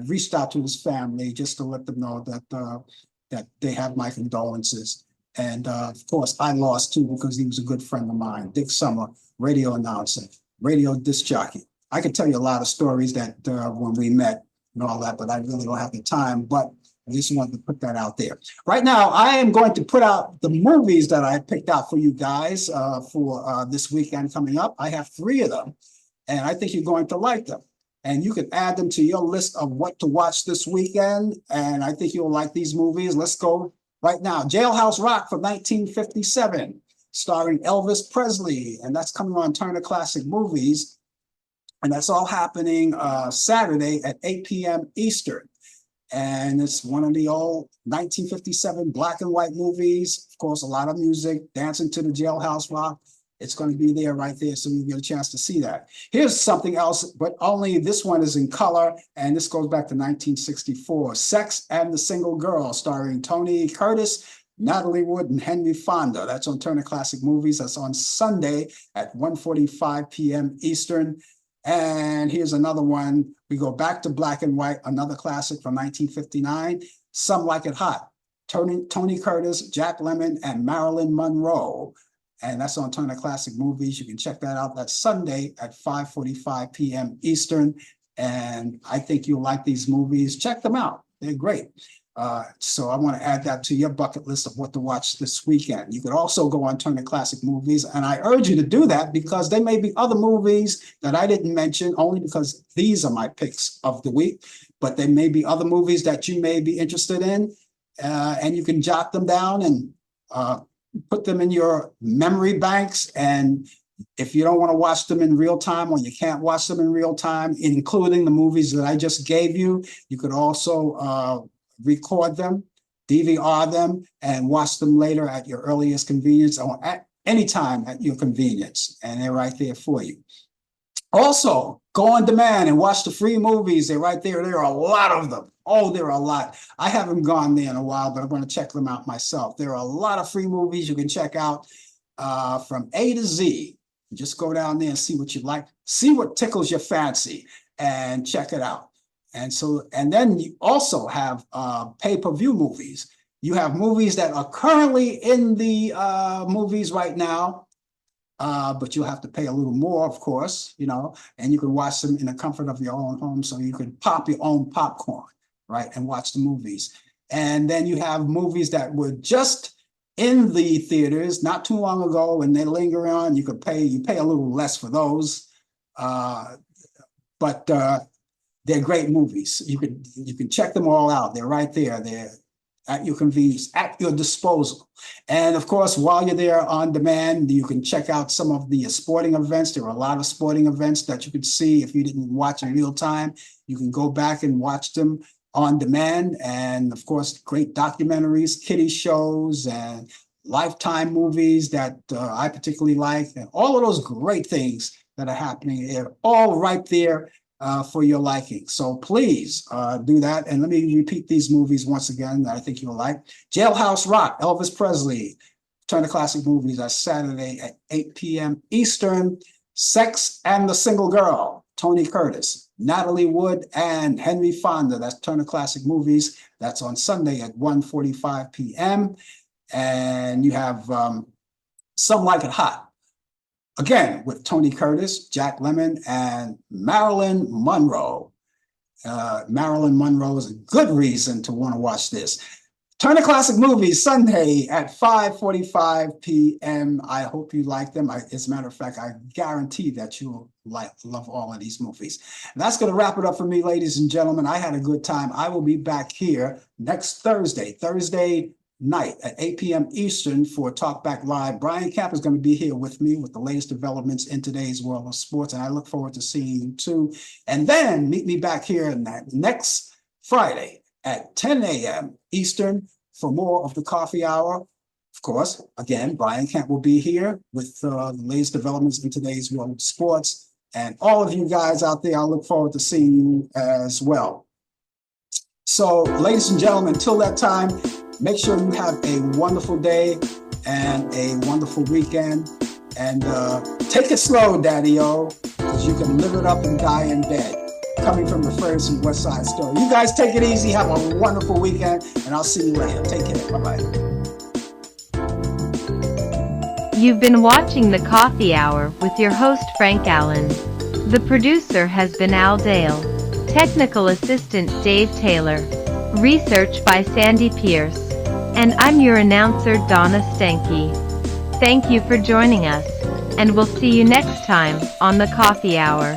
reached out to his family just to let them know that they have my condolences. And of course, I lost too because he was a good friend of mine, Dick Summer, radio announcer, radio disc jockey. I could tell you a lot of stories that when we met and all that, but I really don't have the time. But I just wanted to put that out there. Right now, I am going to put out the movies that I picked out for you guys for this weekend coming up. I have 3 of them, and I think you're going to like them. And you can add them to your list of what to watch this weekend, and I think you'll like these movies. Let's go right now. Jailhouse Rock from 1957, starring Elvis Presley, and that's coming on Turner Classic Movies. And that's all happening Saturday at 8 p.m. Eastern. And it's one of the old 1957 black and white movies. Of course, a lot of music, dancing to the Jailhouse Rock. It's going to be there right there, so you get a chance to see that. Here's something else, but only this one is in color, and this goes back to 1964. Sex and the Single Girl, starring Tony Curtis, Natalie Wood, and Henry Fonda. That's on Turner Classic Movies. That's on Sunday at 1:45 p.m. Eastern. And here's another one. We go back to black and white, another classic from 1959, Some Like It Hot. Tony Curtis, Jack Lemmon, and Marilyn Monroe. And that's on Turner Classic Movies. You can check that out. That's Sunday at 5:45 p.m. Eastern. And I think you'll like these movies. Check them out. They're great. So I want to add that to your bucket list of what to watch this weekend. You could also go on Turner Classic Movies, and I urge you to do that because there may be other movies that I didn't mention only because these are my picks of the week, but there may be other movies that you may be interested in, and you can jot them down and put them in your memory banks. And if you don't want to watch them in real time or you can't watch them in real time, including the movies that I just gave you, you could also record them, DVR them, and watch them later at your earliest convenience or at any time at your convenience. And they're right there for you. Also, go on demand and watch the free movies. They're right there. There are a lot of them. Oh, there are a lot. I haven't gone there in a while, but I'm going to check them out myself. There are a lot of free movies you can check out from A to Z. Just go down there and see what you like, see what tickles your fancy, and check it out. And then you also have pay-per-view movies. You have movies that are currently in the movies right now, but you'll have to pay a little more, of course, and you can watch them in the comfort of your own home. So you can pop your own popcorn, right, and watch the movies. And then you have movies that were just in the theaters not too long ago, and they linger on. You pay a little less for those, but they're great movies. You can check them all out. They're right there. They're at your convenience, at your disposal. And of course, while you're there on demand, you can check out some of the sporting events. There are a lot of sporting events that you could see if you didn't watch in real time. You can go back and watch them on demand. And of course, great documentaries, kiddie shows, and Lifetime movies that I particularly like, and all of those great things that are happening. They're all right there for your liking. So please do that. And let me repeat these movies once again that I think you'll like. Jailhouse Rock, Elvis Presley, Turner Classic Movies. That's Saturday at 8 p.m. Eastern. Sex and the Single Girl, Tony Curtis, Natalie Wood, and Henry Fonda. That's Turner Classic Movies. That's on Sunday at 1:45 p.m. And you have Some Like It Hot, again, with Tony Curtis, Jack Lemmon, and Marilyn Monroe. Marilyn Monroe is a good reason to want to watch this. Turner Classic Movies, Sunday at 5:45 p.m. I hope you like them. As a matter of fact, I guarantee that you'll love all of these movies. And that's going to wrap it up for me, ladies and gentlemen. I had a good time. I will be back here next Thursday night at 8 p.m. Eastern for Talk Back Live. Brian Camp is going to be here with me with the latest developments in today's world of sports, and I look forward to seeing you too. And then meet me back here next Friday at 10 a.m. Eastern for more of the coffee hour. Of course, again, Brian Camp will be here with the latest developments in today's world of sports. And all of you guys out there, I look forward to seeing you as well. So, ladies and gentlemen, until that time, make sure you have a wonderful day and a wonderful weekend. And take it slow, Daddy-O, because you can live it up and die in bed. Coming from the Ferguson West Side Story. You guys take it easy. Have a wonderful weekend, and I'll see you later. Take care. Bye-bye. You've been watching The Coffee Hour with your host, Frank Allan. The producer has been Al Dale. Technical assistant, Dave Taylor. Research by Sandy Pierce. And I'm your announcer, Donna Stenke. Thank you for joining us, and we'll see you next time on The Coffee Hour.